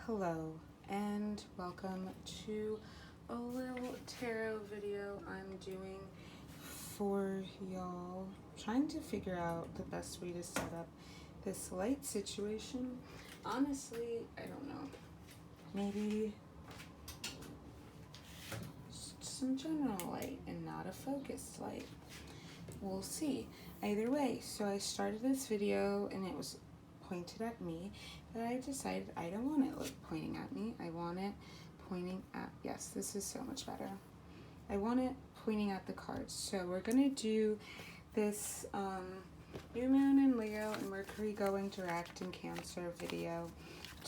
Hello and welcome to a little tarot video I'm doing for y'all. Trying to figure out the best way to set up this light situation. Honestly, I don't know. Maybe some general light and not a focused light. We'll see. Either way, so I started this video and it was pointed at me, but I decided I don't want it pointing at me. I want it pointing at, yes, this is so much better. I want it pointing at the cards. So we're gonna do this new moon in Leo and Mercury going direct in Cancer video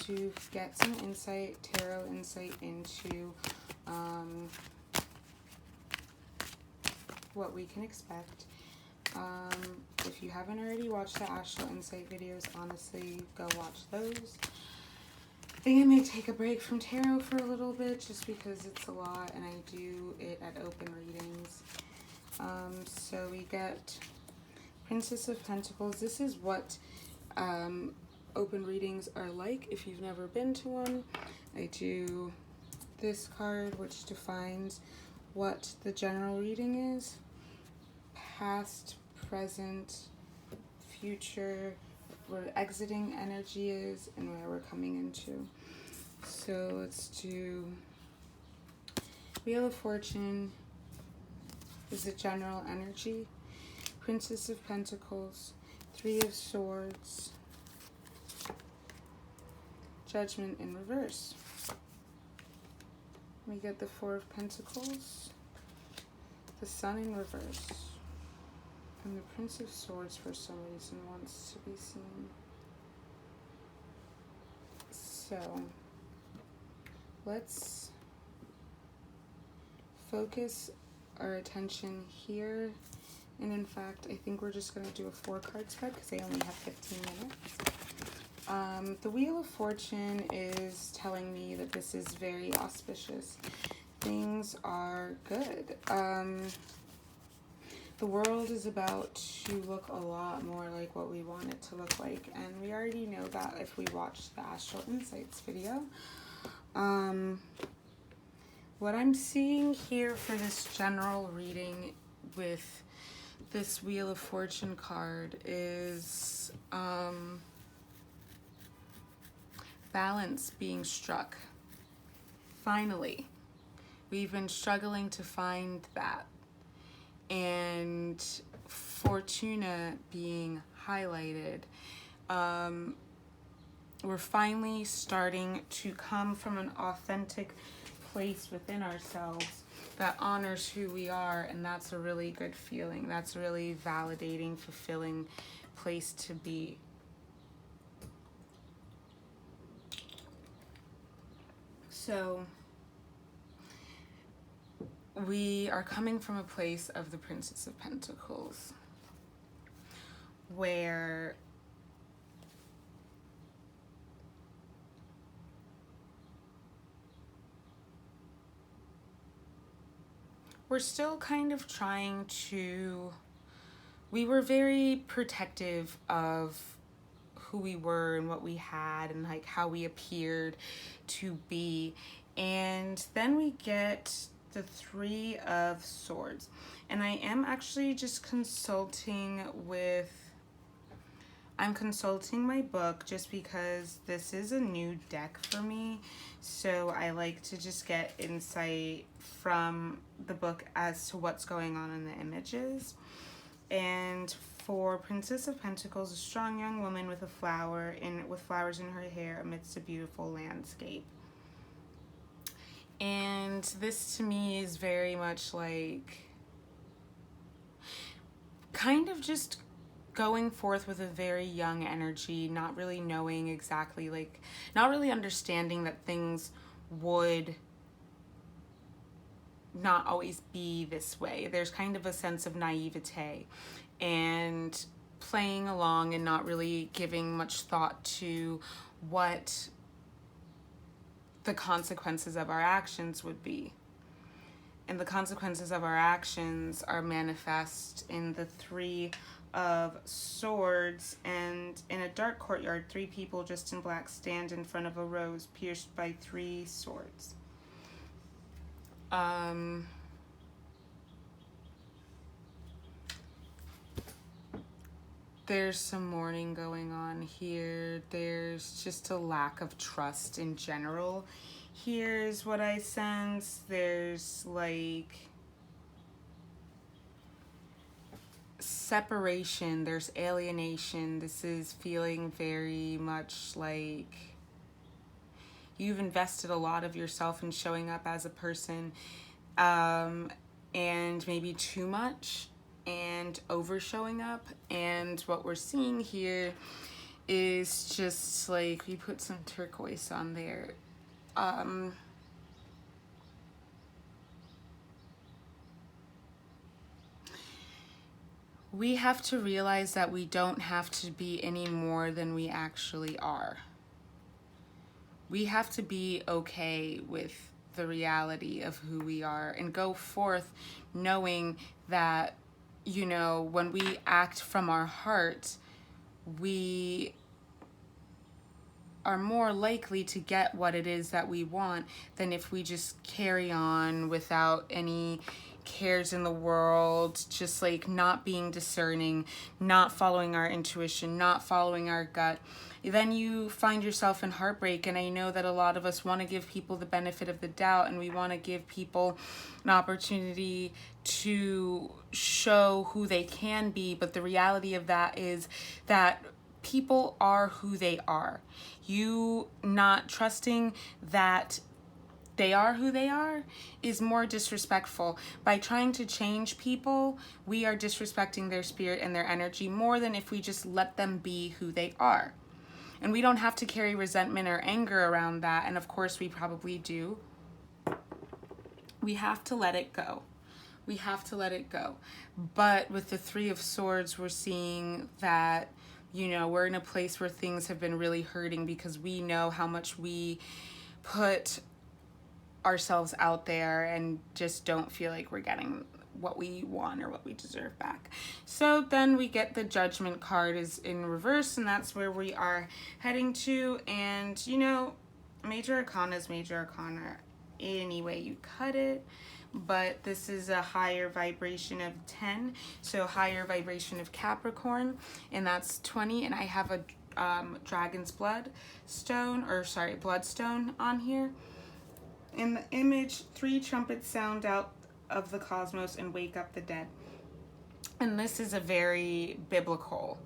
to get some insight, tarot insight into what we can expect. If you haven't already watched the Astral Insight videos, honestly, go watch those. I think I may take a break from tarot for a little bit just because it's a lot and I do it at open readings. So we get Princess of Pentacles. This is what open readings are like if you've never been to one. I do this card, which defines what the general reading is. Past, present, future, where exiting energy is, and where we're coming into. So let's do Wheel of Fortune is the general energy. Princess of Pentacles, Three of Swords, Judgment in reverse. We get the Four of Pentacles, the Sun in reverse. And the Prince of Swords, for some reason, wants to be seen. So, let's focus our attention here. And in fact, I think we're just going to do a 4-card spread because I only have 15 minutes. The Wheel of Fortune is telling me that this is very auspicious. Things are good. The world is about to look a lot more like what we want it to look like, and we already know that if we watch the Astral Insights video. What I'm seeing here for this general reading with this Wheel of Fortune card is balance being struck. Finally, we've been struggling to find that. And Fortuna being highlighted, we're finally starting to come from an authentic place within ourselves that honors who we are, and that's a really good feeling. That's a really validating, fulfilling place to be. So we are coming from a place of the Princess of Pentacles, where we're still kind of trying to, we were very protective of who we were and what we had and like how we appeared to be. And then we get the Three of Swords, and I am actually just consulting I'm consulting my book just because this is a new deck for me, so I like to just get insight from the book as to what's going on in the images. And for Princess of Pentacles, a strong young woman with with flowers in her hair amidst a beautiful landscape. And this to me is very much like kind of just going forth with a very young energy, not really knowing exactly, like, not really understanding that things would not always be this way. There's kind of a sense of naivete and playing along and not really giving much thought to what the consequences of our actions would be. And the consequences of our actions are manifest in the Three of Swords, and in a dark courtyard, 3 people dressed in black stand in front of a rose pierced by 3 swords. There's some mourning going on here. There's just a lack of trust in general. Here's what I sense. There's like separation, there's alienation. This is feeling very much like you've invested a lot of yourself in showing up as a person, and maybe too much and over showing up. And what we're seeing here is just like, we put some turquoise on there. We have to realize that we don't have to be any more than we actually are. We have to be okay with the reality of who we are and go forth knowing that, you know, when we act from our heart, we are more likely to get what it is that we want than if we just carry on without any cares in the world, just like not being discerning, not following our intuition, not following our gut. Then you find yourself in heartbreak. And I know that a lot of us want to give people the benefit of the doubt, and we want to give people an opportunity to show who they can be. But the reality of that is that people are who they are. You not trusting that they are who they are is more disrespectful. By trying to change people, we are disrespecting their spirit and their energy more than if we just let them be who they are. And we don't have to carry resentment or anger around that. And of course we probably do. We have to let it go. We have to let it go. But with the 3 of Swords, we're seeing that, you know, we're in a place where things have been really hurting because we know how much we put ourselves out there and just don't feel like we're getting what we want or what we deserve back. So then we get the Judgment card is in reverse, and that's where we are heading to. And, you know, Major Arcana is Major Arcana any way you cut it. But this is a higher vibration of 10, so higher vibration of Capricorn, and that's 20. And I have a dragon's bloodstone on here. In the image, 3 trumpets sound out of the cosmos and wake up the dead. And this is a very biblical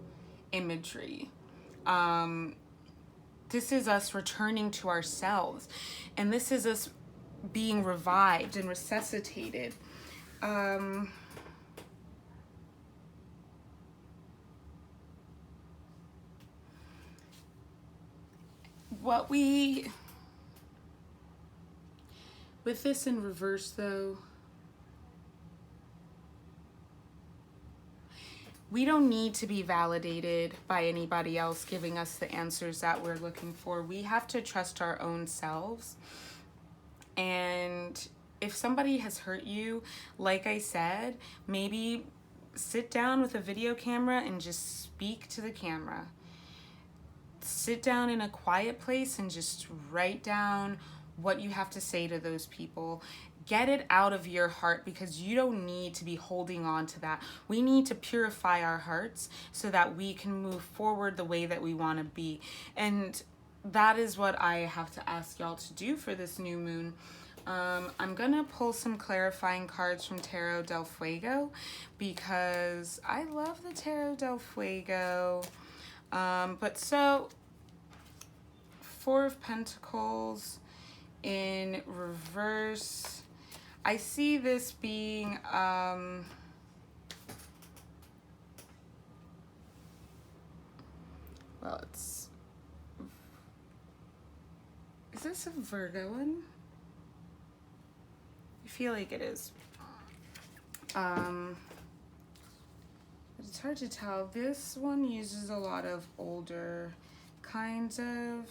imagery. This is us returning to ourselves, and this is us being revived and resuscitated. With this in reverse though, we don't need to be validated by anybody else giving us the answers that we're looking for. We have to trust our own selves. And if somebody has hurt you, like I said, maybe sit down with a video camera and just speak to the camera. Sit down in a quiet place and just write down what you have to say to those people. Get it out of your heart, because you don't need to be holding on to that. We need to purify our hearts so that we can move forward the way that we want to be. And that is what I have to ask y'all to do for this new moon. I'm gonna pull some clarifying cards from Tarot del Fuego because I love the Tarot del Fuego. But so, 4 of Pentacles in reverse. I see this being, well, is this a Virgo one? I feel like it is. But it's hard to tell. This one uses a lot of older kinds of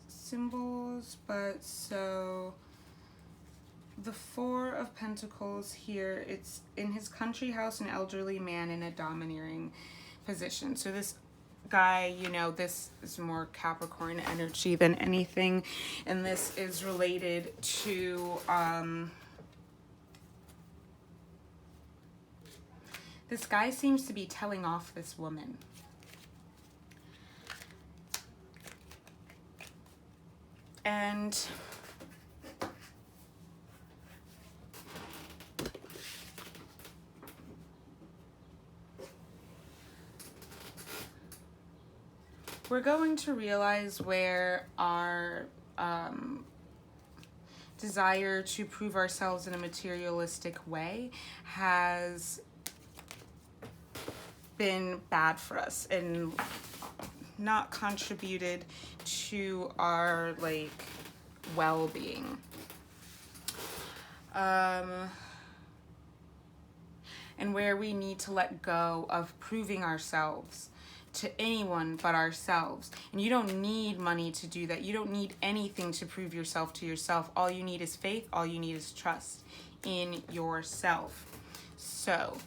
symbols, but so the Four of Pentacles here, it's in his country house, an elderly man in a domineering position. So this guy, you know, this is more Capricorn energy than anything, and this is related to this guy seems to be telling off this woman. And we're going to realize where our desire to prove ourselves in a materialistic way has been bad for us and not contributed to our like well-being. And where we need to let go of proving ourselves to anyone but ourselves. And you don't need money to do that. You don't need anything to prove yourself to yourself. All you need is faith. All you need is trust in yourself. So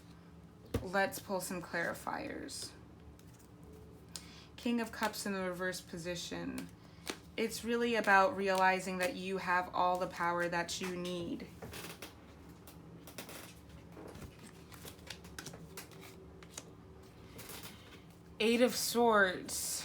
let's pull some clarifiers. King of Cups in the reverse position. It's really about realizing that you have all the power that you need. Eight of Swords.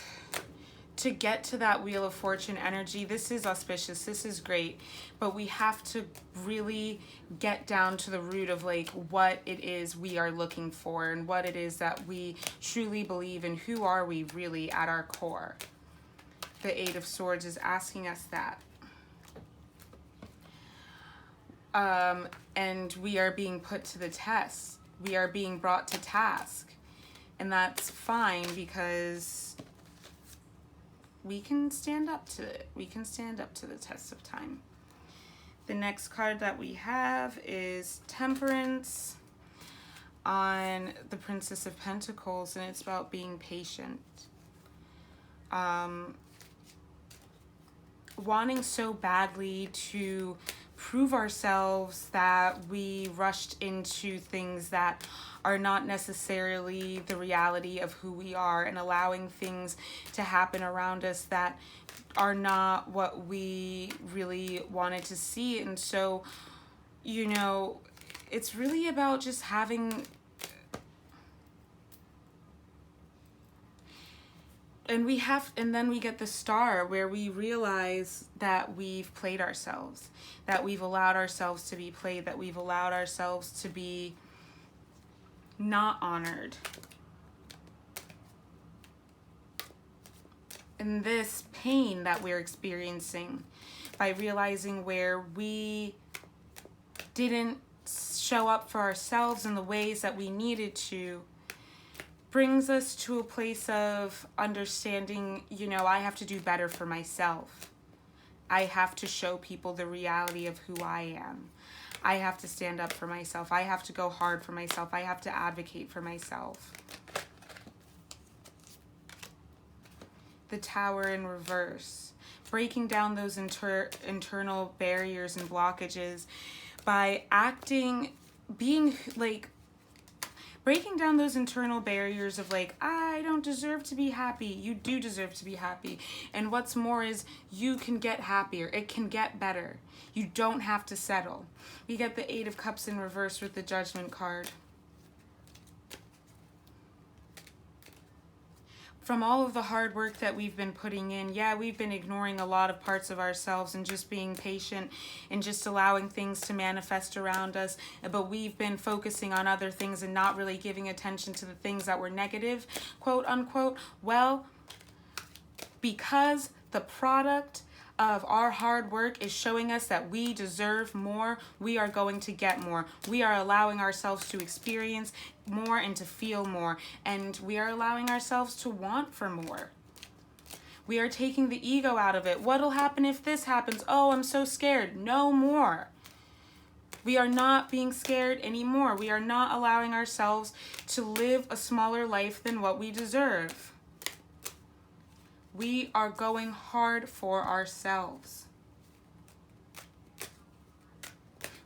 To get to that Wheel of Fortune energy, this is auspicious, this is great, but we have to really get down to the root of like what it is we are looking for and what it is that we truly believe in. Who are we really at our core? The Eight of Swords is asking us that. And we are being put to the test. We are being brought to task. And that's fine because we can stand up to it. We can stand up to the test of time. The next card that we have is Temperance on the Princess of Pentacles, and it's about being patient. Wanting so badly to prove ourselves that we rushed into things that are not necessarily the reality of who we are, and allowing things to happen around us that are not what we really wanted to see. And so, you know, it's really about just having, and then we get the Star, where we realize that we've played ourselves, that we've allowed ourselves to be played, that we've allowed ourselves to be not honored. And this pain that we're experiencing by realizing where we didn't show up for ourselves in the ways that we needed to brings us to a place of understanding, you know, I have to do better for myself. I have to show people the reality of who I am. I have to stand up for myself. I have to go hard for myself. I have to advocate for myself. The Tower in reverse. Breaking down those internal barriers and blockages by breaking down those internal barriers of like, I don't deserve to be happy. You do deserve to be happy. And what's more is you can get happier. It can get better. You don't have to settle. We get the Eight of Cups in reverse with the Judgment card. From all of the hard work that we've been putting in, yeah, we've been ignoring a lot of parts of ourselves and just being patient and just allowing things to manifest around us. But we've been focusing on other things and not really giving attention to the things that were negative, quote unquote. Well, because the product of our hard work is showing us that we deserve more, we are going to get more. We are allowing ourselves to experience more and to feel more, and we are allowing ourselves to want for more. We are taking the ego out of it. What'll happen if this happens? Oh, I'm so scared. No more. We are not being scared anymore. We are not allowing ourselves to live a smaller life than what we deserve. We are going hard for ourselves.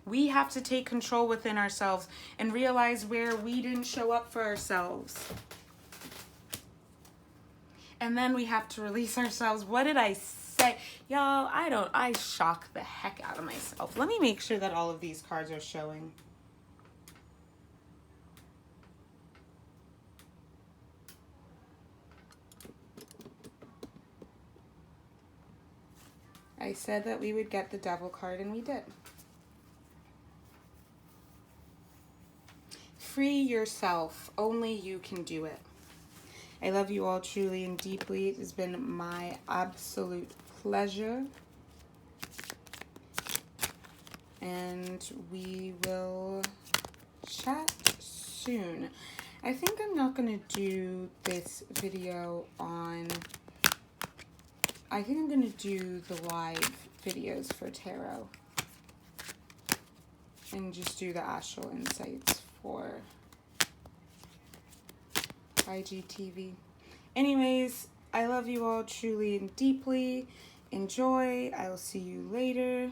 We have to take control within ourselves and realize where we didn't show up for ourselves. And then we have to release ourselves. What did I say? Y'all, I shock the heck out of myself. Let me make sure that all of these cards are showing. I said that we would get the Devil card, and we did. Free yourself. Only you can do it. I love you all truly and deeply. It has been my absolute pleasure. And we will chat soon. I think I'm not going to do this video on... I think I'm going to do the live videos for tarot. And just do the astral insights for IGTV. Anyways, I love you all truly and deeply. Enjoy. I will see you later.